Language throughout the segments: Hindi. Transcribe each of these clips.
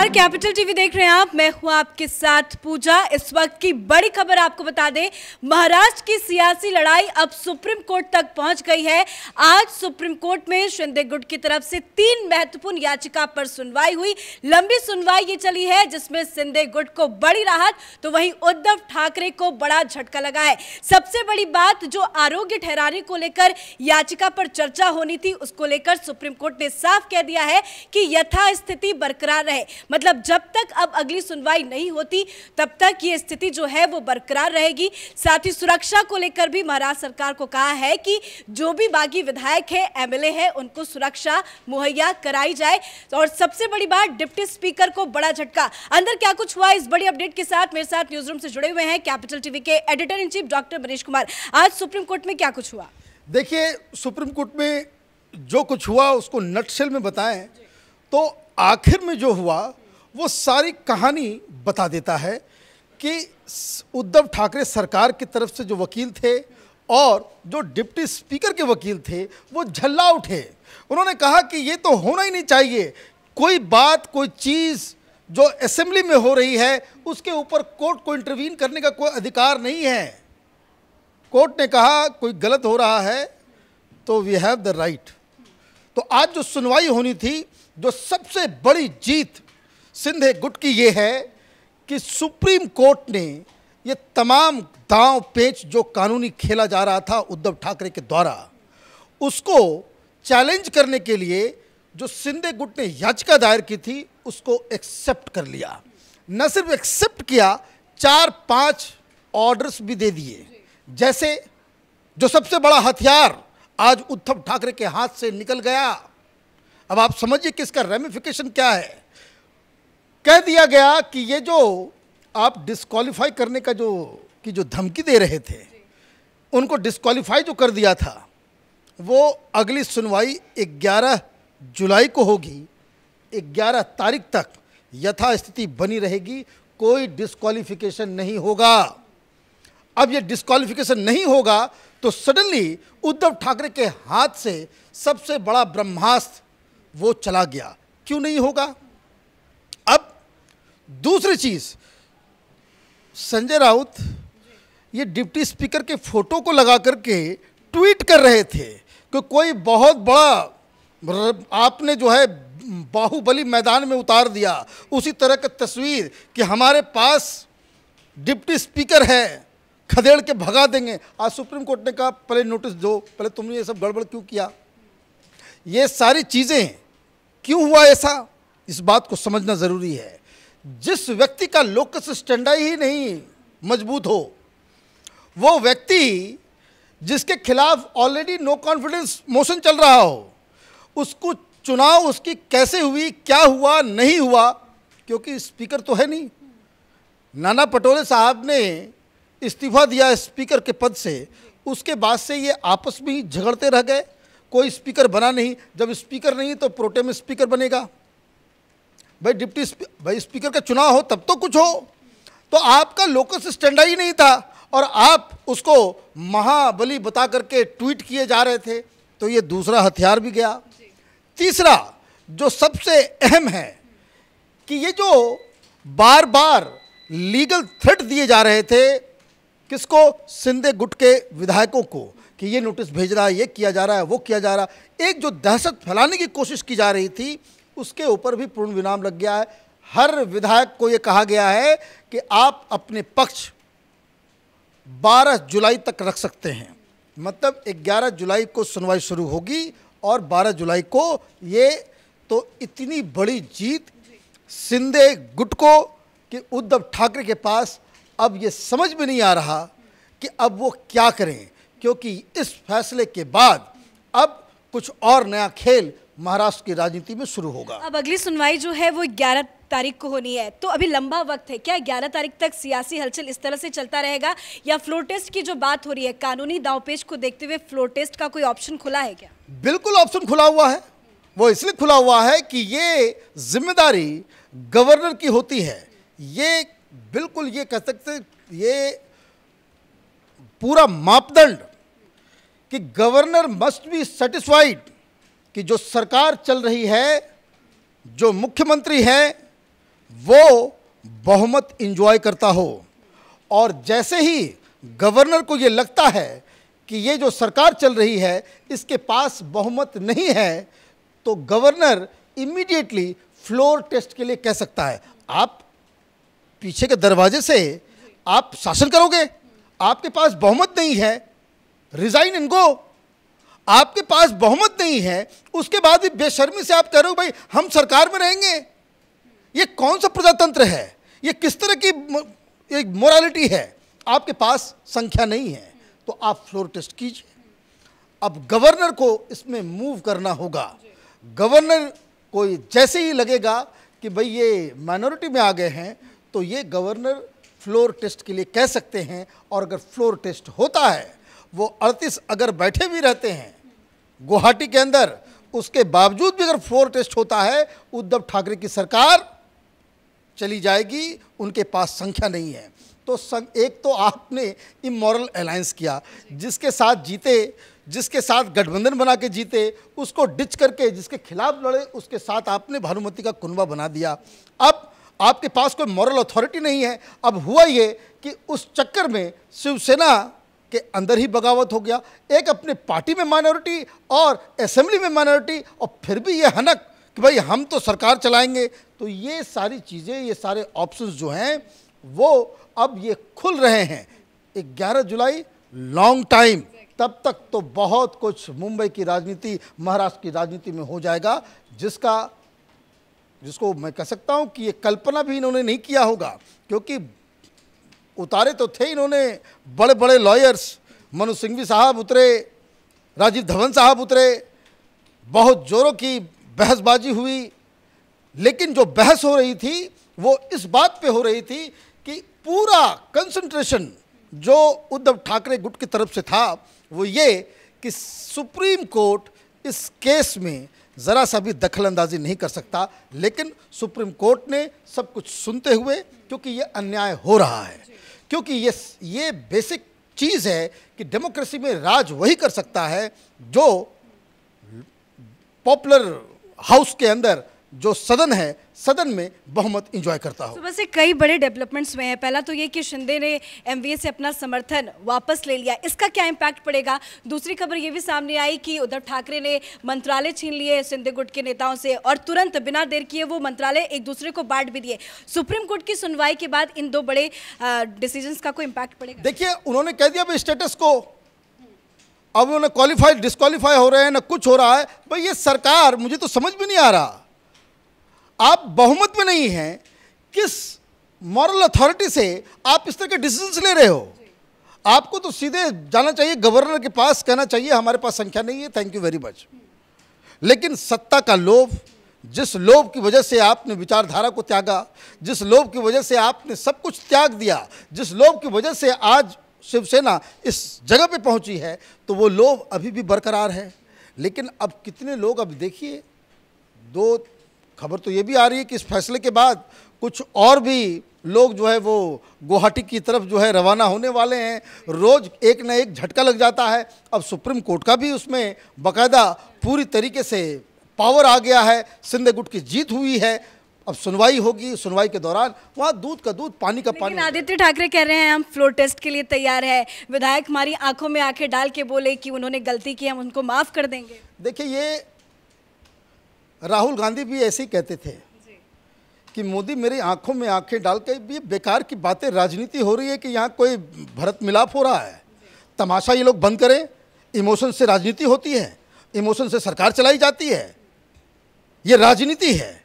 नमस्कार, कैपिटल टीवी देख रहे हैं आप। मैं हूं आपके साथ पूजा। इस वक्त की बड़ी खबर आपको बता दें, महाराष्ट्र की सियासी लड़ाई अब सुप्रीम कोर्ट तक पहुंच गई है। आज सुप्रीम कोर्ट में शिंदे गुट की तरफ से 3 महत्वपूर्ण याचिका पर सुनवाई हुई। लंबी सुनवाई ये चली है जिसमें शिंदे गुट को बड़ी राहत तो वहीं उद्धव ठाकरे को बड़ा झटका लगा है। सबसे बड़ी बात, जो आरोग्य ठहराने को लेकर याचिका पर चर्चा होनी थी, उसको लेकर सुप्रीम कोर्ट ने साफ कह दिया है कि यथास्थिति बरकरार रहे। मतलब जब तक अब अगली सुनवाई नहीं होती तब तक ये स्थिति जो है वो बरकरार रहेगी। साथ ही सुरक्षा को लेकर भी महाराष्ट्र सरकार को कहा है कि जो भी बागी विधायक है, एमएलए है, उनको सुरक्षा मुहैया कराई जाए। और सबसे बड़ी बात, डिप्टी स्पीकर को बड़ा झटका। अंदर क्या कुछ हुआ, इस बड़ी अपडेट के साथ मेरे साथ न्यूज रूम से जुड़े हुए हैं कैपिटल टीवी के editor in chief doctor Manish Kumar. आज सुप्रीम कोर्ट में क्या कुछ हुआ? देखिए, सुप्रीम कोर्ट में जो कुछ हुआ उसको नटशेल में बताएं तो आखिर में जो हुआ वो सारी कहानी बता देता है कि उद्धव ठाकरे सरकार की तरफ से जो वकील थे और जो डिप्टी स्पीकर के वकील थे वो झल्ला उठे। उन्होंने कहा कि ये तो होना ही नहीं चाहिए। कोई बात, कोई चीज़ जो असेंबली में हो रही है उसके ऊपर कोर्ट को इंटरवीन करने का कोई अधिकार नहीं है। कोर्ट ने कहा कोई गलत हो रहा है तो वी हैव द राइट। तो आज जो सुनवाई होनी थी, जो सबसे बड़ी जीत शिंदे गुट की ये है कि सुप्रीम कोर्ट ने ये तमाम दांव पेच जो कानूनी खेला जा रहा था उद्धव ठाकरे के द्वारा, उसको चैलेंज करने के लिए जो शिंदे गुट ने याचिका दायर की थी उसको एक्सेप्ट कर लिया। न सिर्फ एक्सेप्ट किया, 4-5 ऑर्डर्स भी दे दिए। जैसे जो सबसे बड़ा हथियार आज उद्धव ठाकरे के हाथ से निकल गया, अब आप समझिए कि इसका रेमिफिकेशन क्या है। कह दिया गया कि ये जो आप डिस्क्वालीफाई करने का जो धमकी दे रहे थे, उनको डिस्क्वालीफाई जो कर दिया था, वो अगली सुनवाई 11 जुलाई को होगी। 11 तारीख तक यथास्थिति बनी रहेगी, कोई डिस्क्वालिफिकेशन नहीं होगा। अब ये डिस्क्वालिफिकेशन नहीं होगा तो सडनली उद्धव ठाकरे के हाथ से सबसे बड़ा ब्रह्मास्त्र वो चला गया। क्यों नहीं होगा? अब दूसरी चीज, संजय राउत ये डिप्टी स्पीकर के फोटो को लगा करके ट्वीट कर रहे थे कि कोई बहुत बड़ा आपने जो है बाहुबली मैदान में उतार दिया। उसी तरह का तस्वीर कि हमारे पास डिप्टी स्पीकर है, खदेड़ के भगा देंगे। आज सुप्रीम कोर्ट ने कहा पहले नोटिस दो, पहले तुमने ये सब गड़बड़ क्यों किया। ये सारी चीज़ें क्यों हुआ ऐसा, इस बात को समझना ज़रूरी है। जिस व्यक्ति का लोकस स्टैंडाई ही नहीं मजबूत हो, वो व्यक्ति जिसके खिलाफ ऑलरेडी नो कॉन्फिडेंस मोशन चल रहा हो, उसको चुनाव उसकी कैसे हुई, क्या हुआ, नहीं हुआ, क्योंकि स्पीकर तो है नहीं। नाना पटोले साहब ने इस्तीफा दिया स्पीकर के पद से, उसके बाद से ये आपस में ही झगड़ते रह गए, कोई स्पीकर बना नहीं। जब स्पीकर नहीं तो प्रोटेम स्पीकर बनेगा। भाई स्पीकर का चुनाव हो तब तो कुछ हो। तो आपका लोकस स्टैंडा ही नहीं था और आप उसको महाबली बता करके ट्वीट किए जा रहे थे, तो ये दूसरा हथियार भी गया। तीसरा जो सबसे अहम है कि ये जो बार बार लीगल थ्रेट दिए जा रहे थे, किसको? शिंदे गुट के विधायकों को, कि ये नोटिस भेज रहा है, ये किया जा रहा है, वो किया जा रहा है। एक जो दहशत फैलाने की कोशिश की जा रही थी उसके ऊपर भी पूर्ण विराम लग गया है। हर विधायक को ये कहा गया है कि आप अपने पक्ष 12 जुलाई तक रख सकते हैं। मतलब 11 जुलाई को सुनवाई शुरू होगी और 12 जुलाई को ये, तो इतनी बड़ी जीत शिंदे गुट को कि उद्धव ठाकरे के पास अब ये समझ में नहीं आ रहा कि अब वो क्या करें, क्योंकि इस फैसले के बाद अब कुछ और नया खेल महाराष्ट्र की राजनीति में शुरू होगा। अब अगली सुनवाई जो है वो 11 तारीख को होनी है, तो अभी लंबा वक्त है। क्या 11 तारीख तक सियासी हलचल इस तरह से चलता रहेगा, या फ्लोर टेस्ट की जो बात हो रही है, कानूनी दांवपेच को देखते हुए फ्लोर टेस्ट का कोई ऑप्शन खुला है क्या? बिल्कुल ऑप्शन खुला हुआ है। वो इसलिए खुला हुआ है कि ये जिम्मेदारी गवर्नर की होती है। ये बिल्कुल ये कह सकते, ये पूरा मापदंड कि गवर्नर मस्ट बी सेटिस्फाइड कि जो सरकार चल रही है, जो मुख्यमंत्री है, वो बहुमत इंजॉय करता हो। और जैसे ही गवर्नर को ये लगता है कि ये जो सरकार चल रही है इसके पास बहुमत नहीं है, तो गवर्नर इमीडिएटली फ्लोर टेस्ट के लिए कह सकता है, आप पीछे के दरवाजे से आप शासन करोगे, आपके पास बहुमत नहीं है, रिजाइन इनको, आपके पास बहुमत नहीं है, उसके बाद भी बेशर्मी से आप कह रहे हो भाई हम सरकार में रहेंगे। ये कौन सा प्रजातंत्र है? ये किस तरह की एक मोरालिटी है? आपके पास संख्या नहीं है तो आप फ्लोर टेस्ट कीजिए। अब गवर्नर को इसमें मूव करना होगा। गवर्नर को जैसे ही लगेगा कि भाई ये माइनॉरिटी में आ गए हैं तो ये गवर्नर फ्लोर टेस्ट के लिए कह सकते हैं। और अगर फ्लोर टेस्ट होता है, वो 38 अगर बैठे भी रहते हैं गुवाहाटी के अंदर, उसके बावजूद भी अगर फ्लोर टेस्ट होता है, उद्धव ठाकरे की सरकार चली जाएगी, उनके पास संख्या नहीं है। तो एक तो आपने इमोरल अलायंस किया, जिसके साथ जीते, जिसके साथ गठबंधन बना के जीते, उसको डिच करके जिसके खिलाफ लड़े उसके साथ आपने भानुमति का कुनबा बना दिया। अब आपके पास कोई मॉरल अथॉरिटी नहीं है। अब हुआ ये कि उस चक्कर में शिवसेना के अंदर ही बगावत हो गया, एक अपने पार्टी में माइनॉरिटी और असेंबली में माइनॉरिटी, और फिर भी ये हनक कि भाई हम तो सरकार चलाएंगे। तो ये सारी चीज़ें, ये सारे ऑप्शंस जो हैं वो अब ये खुल रहे हैं। 11 जुलाई लॉन्ग टाइम, तब तक तो बहुत कुछ मुंबई की राजनीति, महाराष्ट्र की राजनीति में हो जाएगा, जिसको मैं कह सकता हूं कि ये कल्पना भी इन्होंने नहीं किया होगा। क्योंकि उतारे तो थे इन्होंने बड़े बड़े लॉयर्स, मनु सिंघवी साहब उतरे, राजीव धवन साहब उतरे, बहुत जोरों की बहसबाजी हुई, लेकिन जो बहस हो रही थी वो इस बात पे हो रही थी कि पूरा कंसंट्रेशन जो उद्धव ठाकरे गुट की तरफ से था वो ये कि सुप्रीम कोर्ट इस केस में ज़रा सा भी दखल अंदाजी नहीं कर सकता। लेकिन सुप्रीम कोर्ट ने सब कुछ सुनते हुए, क्योंकि ये अन्याय हो रहा है, क्योंकि ये बेसिक चीज़ है कि डेमोक्रेसी में राज वही कर सकता है जो पॉपुलर हाउस के अंदर जो सदन है, सदन में बहुमत एंजॉय करता हो। सुबह से कई बड़े डेवलपमेंट्स हुए हैं। पहला तो ये कि शिंदे ने एमवीए से अपना समर्थन वापस ले लिया, इसका क्या इम्पैक्ट पड़ेगा? दूसरी खबर ये भी सामने आई कि उद्धव ठाकरे ने मंत्रालय छीन लिए शिंदे गुट के नेताओं से, और तुरंत बिना देर किए वो मंत्रालय एक दूसरे को बांट भी दिए। सुप्रीम कोर्ट की सुनवाई के बाद इन दो बड़े डिसीजंस का कोई इम्पैक्ट पड़ेगा? देखिए, उन्होंने कह दिया भाई स्टेटस को, अब उन्होंने क्वालिफाई डिस्क्वालीफाई हो रहे हैं, ना कुछ हो रहा है। भाई ये सरकार, मुझे तो समझ में नहीं आ रहा, आप बहुमत में नहीं हैं, किस मॉरल अथॉरिटी से आप इस तरह के डिसीजंस ले रहे हो? आपको तो सीधे जाना चाहिए गवर्नर के पास, कहना चाहिए हमारे पास संख्या नहीं है, थैंक यू वेरी मच। लेकिन सत्ता का लोभ, जिस लोभ की वजह से आपने विचारधारा को त्यागा, जिस लोभ की वजह से आपने सब कुछ त्याग दिया, जिस लोभ की वजह से आज शिवसेना इस जगह पे पहुंची है, तो वो लोभ अभी भी बरकरार है। लेकिन अब कितने लोग, अब देखिए, दो खबर तो ये भी आ रही है कि इस फैसले के बाद कुछ और भी लोग जो है वो गुवाहाटी की तरफ जो है रवाना होने वाले हैं। रोज़ एक न एक झटका लग जाता है। अब सुप्रीम कोर्ट का भी उसमें बाकायदा पूरी तरीके से पावर आ गया है, शिंदे गुट की जीत हुई है। अब सुनवाई होगी, सुनवाई के दौरान वहाँ दूध का दूध, पानी का पानी। आदित्य ठाकरे कह रहे हैं हम फ्लोर टेस्ट के लिए तैयार है। विधायक हमारी आंखों में आंखें डाल के बोले कि उन्होंने गलती की, हम उनको माफ़ कर देंगे। देखिए, ये राहुल गांधी भी ऐसे ही कहते थे कि मोदी मेरी आंखों में आंखें डाल के, ये बेकार की बातें, राजनीति हो रही है कि यहाँ कोई भरत मिलाप हो रहा है। तमाशा ये लोग बंद करें। इमोशन से राजनीति होती है, इमोशन से सरकार चलाई जाती है, ये राजनीति है,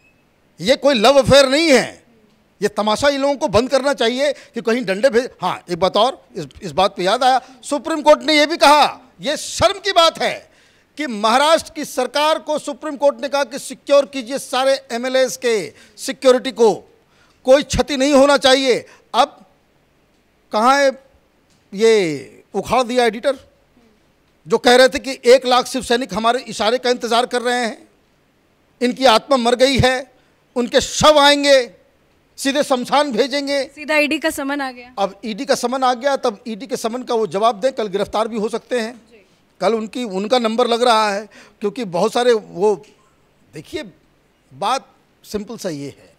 ये कोई लव अफेयर नहीं है। ये तमाशा इन लोगों को बंद करना चाहिए कि कहीं डंडे भेज। हाँ, एक बात और, इस बात पे याद आया, सुप्रीम कोर्ट ने यह भी कहा, यह शर्म की बात है कि महाराष्ट्र की सरकार को सुप्रीम कोर्ट ने कहा कि सिक्योर कीजिए सारे एमएलएस के सिक्योरिटी को, कोई क्षति नहीं होना चाहिए। अब कहाँ है ये उखाड़ दिया एडिटर जो कह रहे थे कि 1 लाख शिव सैनिक हमारे इशारे का इंतजार कर रहे हैं, इनकी आत्मा मर गई है, उनके शव आएंगे, सीधे शमशान भेजेंगे। सीधा ईडी का समन आ गया। अब ईडी का समन आ गया, तब ईडी के समन का वो जवाब दें, कल गिरफ्तार भी हो सकते हैं। कल उनका नंबर लग रहा है, क्योंकि बहुत सारे वो, देखिए बात सिंपल सा ये है,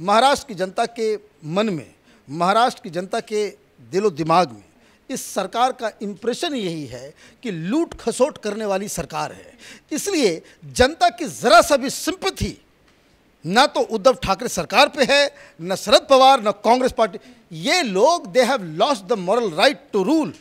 महाराष्ट्र की जनता के मन में, महाराष्ट्र की जनता के दिलो दिमाग में इस सरकार का इंप्रेशन यही है कि लूट खसोट करने वाली सरकार है। इसलिए जनता की ज़रा सा भी सिंपैथी ना तो उद्धव ठाकरे सरकार पे है, न शरद पवार, न कांग्रेस पार्टी। ये लोग they have lost the moral right to rule.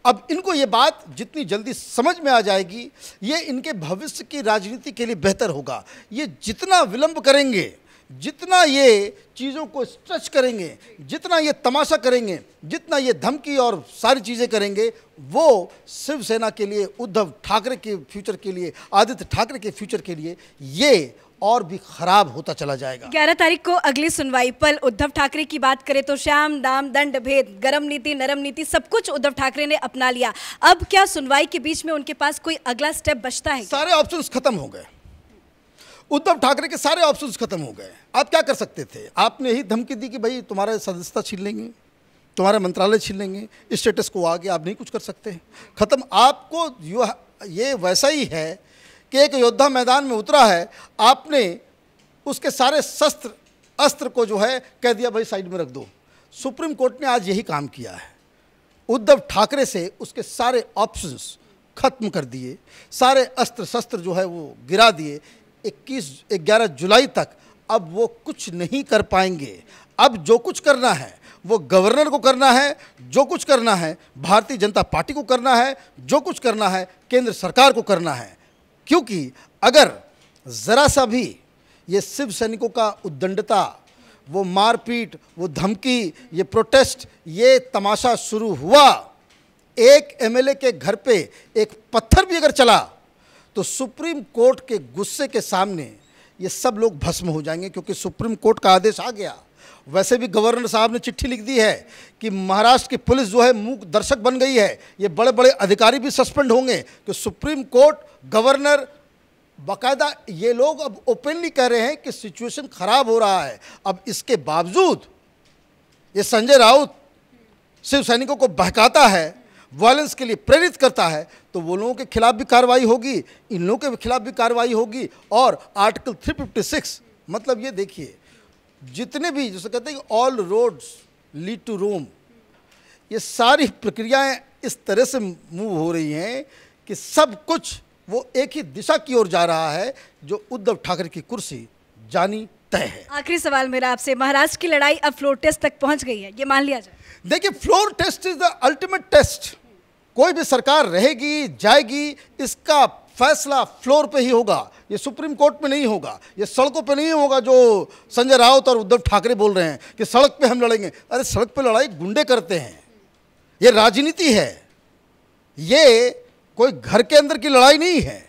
अब इनको ये बात जितनी जल्दी समझ में आ जाएगी, ये इनके भविष्य की राजनीति के लिए बेहतर होगा। ये जितना विलंब करेंगे, जितना ये चीज़ों को स्ट्रेच करेंगे, जितना ये तमाशा करेंगे, जितना ये धमकी और सारी चीज़ें करेंगे, वो शिवसेना के लिए, उद्धव ठाकरे के फ्यूचर के लिए, आदित्य ठाकरे के फ्यूचर के लिए ये और भी खराब होता चला जाएगा। 11 तारीख को अगली सुनवाई पर उद्धव ठाकरे की बात करें तो श्याम दाम दंड भेद, गरम नीति, नरम नीति, सब कुछ उद्धव ठाकरे ने अपना लिया। अब क्या सुनवाई के बीच में उनके पास कोई अगला स्टेप बचता है? सारे ऑप्शंस खत्म हो गए। उद्धव ठाकरे के सारे ऑप्शंस खत्म हो गए। आप क्या कर सकते थे? आपने ही धमकी दी कि भाई तुम्हारा सदस्यता छीन लेंगे, तुम्हारा मंत्रालय छीन लेंगे, स्टेटस को आगे आप नहीं कुछ कर सकते, खत्म। आपको ये वैसा ही है कि एक योद्धा मैदान में उतरा है, आपने उसके सारे शस्त्र अस्त्र को जो है कह दिया भाई साइड में रख दो। सुप्रीम कोर्ट ने आज यही काम किया है। उद्धव ठाकरे से उसके सारे ऑप्शंस खत्म कर दिए, सारे अस्त्र शस्त्र जो है वो गिरा दिए। 11 जुलाई तक अब वो कुछ नहीं कर पाएंगे। अब जो कुछ करना है वो गवर्नर को करना है, जो कुछ करना है भारतीय जनता पार्टी को करना है, जो कुछ करना है केंद्र सरकार को करना है। क्योंकि अगर ज़रा सा भी ये शिव सैनिकों का उद्दंडता, वो मारपीट, वो धमकी, ये प्रोटेस्ट, ये तमाशा शुरू हुआ, एक एमएलए के घर पे एक पत्थर भी अगर चला तो सुप्रीम कोर्ट के गुस्से के सामने ये सब लोग भस्म हो जाएंगे। क्योंकि सुप्रीम कोर्ट का आदेश आ गया। वैसे भी गवर्नर साहब ने चिट्ठी लिख दी है कि महाराष्ट्र की पुलिस जो है मूक दर्शक बन गई है, ये बड़े बड़े अधिकारी भी सस्पेंड होंगे। कि सुप्रीम कोर्ट, गवर्नर, बाकायदा ये लोग अब ओपनली कह रहे हैं कि सिचुएशन खराब हो रहा है। अब इसके बावजूद ये संजय राउत शिव सैनिकों को बहकाता है, वायलेंस के लिए प्रेरित करता है, तो वो लोगों के खिलाफ भी कार्रवाई होगी, इन लोगों के खिलाफ भी कार्रवाई होगी। और आर्टिकल 356 मतलब ये देखिए, जितने भी जैसे कहते हैं कि ऑल रोड्स लीड टू रोम, ये सारी प्रक्रियाएं इस तरह से मूव हो रही हैं कि सब कुछ वो एक ही दिशा की ओर जा रहा है, जो उद्धव ठाकरे की कुर्सी जानी तय है। आखिरी सवाल मेरा आपसे, महाराष्ट्र की लड़ाई अब फ्लोर टेस्ट तक पहुंच गई है, ये मान लिया जाए? देखिए, floor test is the ultimate test. कोई भी सरकार रहेगी जाएगी, इसका फैसला फ्लोर पे ही होगा। ये सुप्रीम कोर्ट में नहीं होगा, ये सड़कों पे नहीं होगा जो संजय राउत और उद्धव ठाकरे बोल रहे हैं कि सड़क पे हम लड़ेंगे। अरे सड़क पे लड़ाई गुंडे करते हैं, ये राजनीति है, ये कोई घर के अंदर की लड़ाई नहीं है।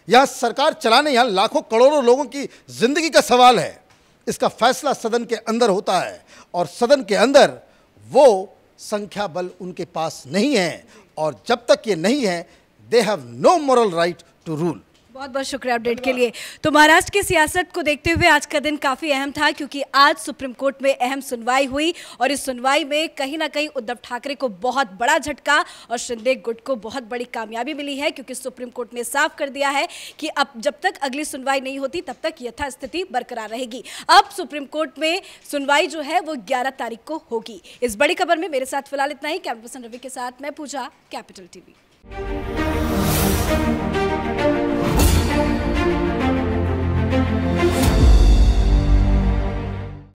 यहाँ सरकार चलाने, यहाँ लाखों करोड़ों लोगों की जिंदगी का सवाल है। इसका फैसला सदन के अंदर होता है और सदन के अंदर वो संख्या बल उनके पास नहीं है। और जब तक ये नहीं है, they have no moral right to rule. बहुत बहुत शुक्रिया अपडेट के लिए। तो महाराष्ट्र की सियासत को देखते हुए आज का दिन काफ़ी अहम था, क्योंकि आज सुप्रीम कोर्ट में अहम सुनवाई हुई और इस सुनवाई में कहीं ना कहीं उद्धव ठाकरे को बहुत बड़ा झटका और शिंदे गुट को बहुत बड़ी कामयाबी मिली है। क्योंकि सुप्रीम कोर्ट ने साफ कर दिया है कि अब जब तक अगली सुनवाई नहीं होती तब तक यथास्थिति बरकरार रहेगी। अब सुप्रीम कोर्ट में सुनवाई जो है वो 11 तारीख को होगी। इस बड़ी खबर में मेरे साथ फिलहाल इतना ही। कैमरा पर्सन रवि के साथ मैं पूजा, कैपिटल टीवी।